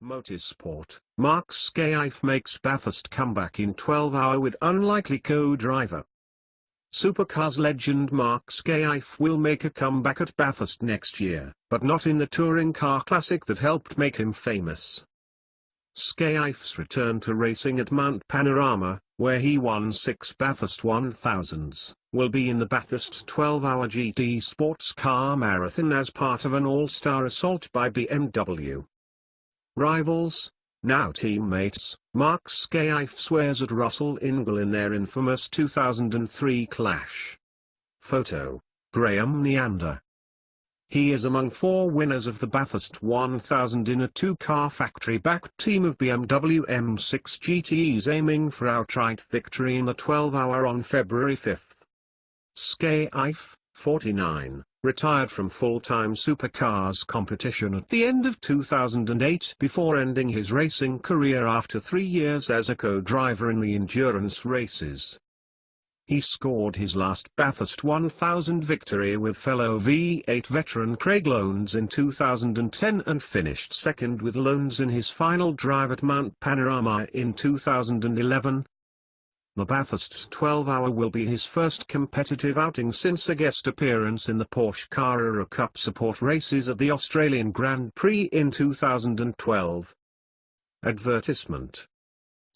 Motorsport. Mark Skaife makes Bathurst comeback in 12-hour with unlikely co-driver. Supercars legend Mark Skaife will make a comeback at Bathurst next year, but not in the touring car classic that helped make him famous. Skaife's return to racing at Mount Panorama, where he won 6 Bathurst 1000s, will be in the Bathurst 12-hour GT sports car marathon as part of an all-star assault by BMW. Rivals, now teammates, Mark Skaife swears at Russell Ingall in their infamous 2003 clash. Photo: Graham Neander. He is among 4 winners of the Bathurst 1000 in a 2-car factory-backed team of BMW M6 GTEs aiming for outright victory in the 12-hour on February 5. Skaife, 49, retired from full-time supercars competition at the end of 2008 before ending his racing career after 3 years as a co-driver in the endurance races. He scored his last Bathurst 1000 victory with fellow V8 veteran Craig Lowndes in 2010 and finished second with Lowndes in his final drive at Mount Panorama in 2011. The Bathurst 12-hour will be his first competitive outing since a guest appearance in the Porsche Carrera Cup support races at the Australian Grand Prix in 2012. Advertisement.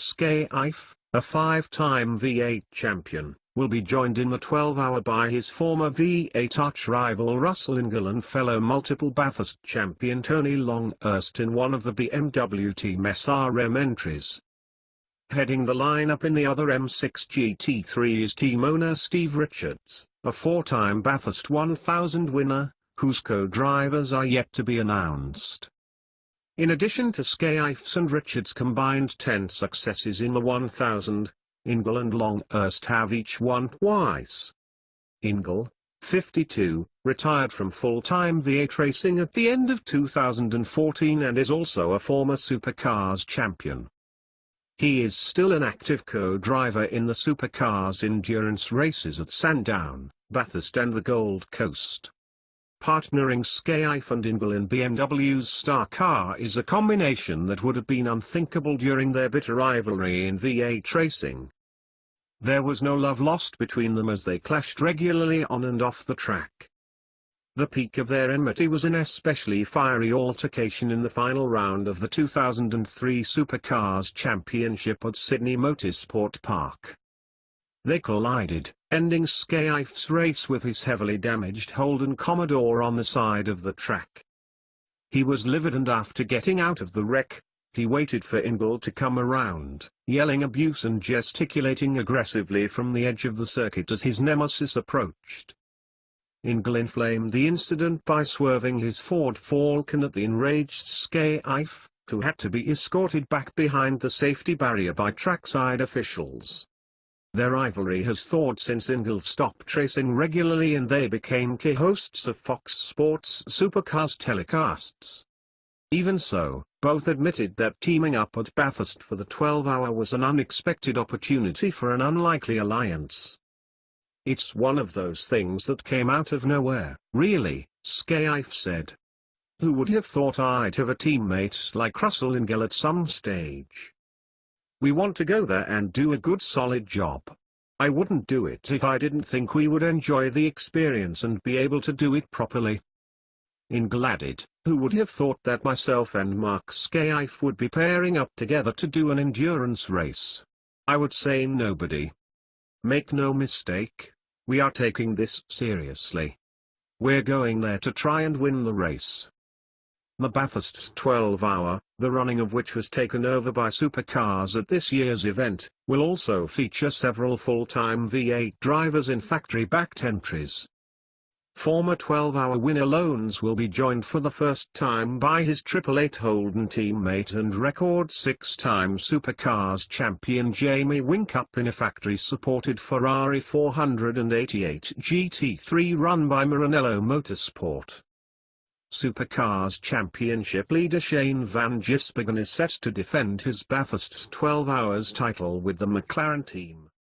Skaife, a 5-time V8 champion, will be joined in the 12-hour by his former V8 arch-rival Russell Ingall and fellow multiple Bathurst champion Tony Longhurst in one of the BMW Team SRM entries. Heading the lineup in the other M6 GT3 is team owner Steve Richards, a 4-time Bathurst 1000 winner, whose co-drivers are yet to be announced. In addition to Skaife's and Richards' combined 10 successes in the 1000, Ingall and Longhurst have each won twice. Ingall, 52, retired from full-time V8 racing at the end of 2014 and is also a former supercars champion. He is still an active co-driver in the supercars endurance races at Sandown, Bathurst and the Gold Coast. Partnering Skaife and Ingall in BMW's star car is a combination that would have been unthinkable during their bitter rivalry in V8 racing. There was no love lost between them as they clashed regularly on and off the track. The peak of their enmity was an especially fiery altercation in the final round of the 2003 Supercars Championship at Sydney Motorsport Park. They collided, ending Skaife's race with his heavily damaged Holden Commodore on the side of the track. He was livid and after getting out of the wreck, he waited for Ingall to come around, yelling abuse and gesticulating aggressively from the edge of the circuit as his nemesis approached. Ingall inflamed the incident by swerving his Ford Falcon at the enraged Skaife, who had to be escorted back behind the safety barrier by trackside officials. Their rivalry has thawed since Ingall stopped racing regularly and they became co-hosts of Fox Sports Supercars telecasts. Even so, both admitted that teaming up at Bathurst for the 12-hour was an unexpected opportunity for an unlikely alliance. "It's one of those things that came out of nowhere, really," Skaife said. "Who would have thought I'd have a teammate like Russell Ingall at some stage? We want to go there and do a good solid job. I wouldn't do it if I didn't think we would enjoy the experience and be able to do it properly." Ingall added, "Who would have thought that myself and Mark Skaife would be pairing up together to do an endurance race? I would say nobody. Make no mistake, we are taking this seriously. We're going there to try and win the race." The Bathurst 12-hour, the running of which was taken over by Supercars at this year's event, will also feature several full-time V8 drivers in factory-backed entries. Former 12-hour winner Lowndes will be joined for the first time by his 888 Holden teammate and record 6-time Supercars champion Jamie Whincup in a factory-supported Ferrari 488 GT3 run by Maranello Motorsport. Supercars Championship leader Shane van Gisbergen is set to defend his Bathurst 12 Hours title with the McLaren team.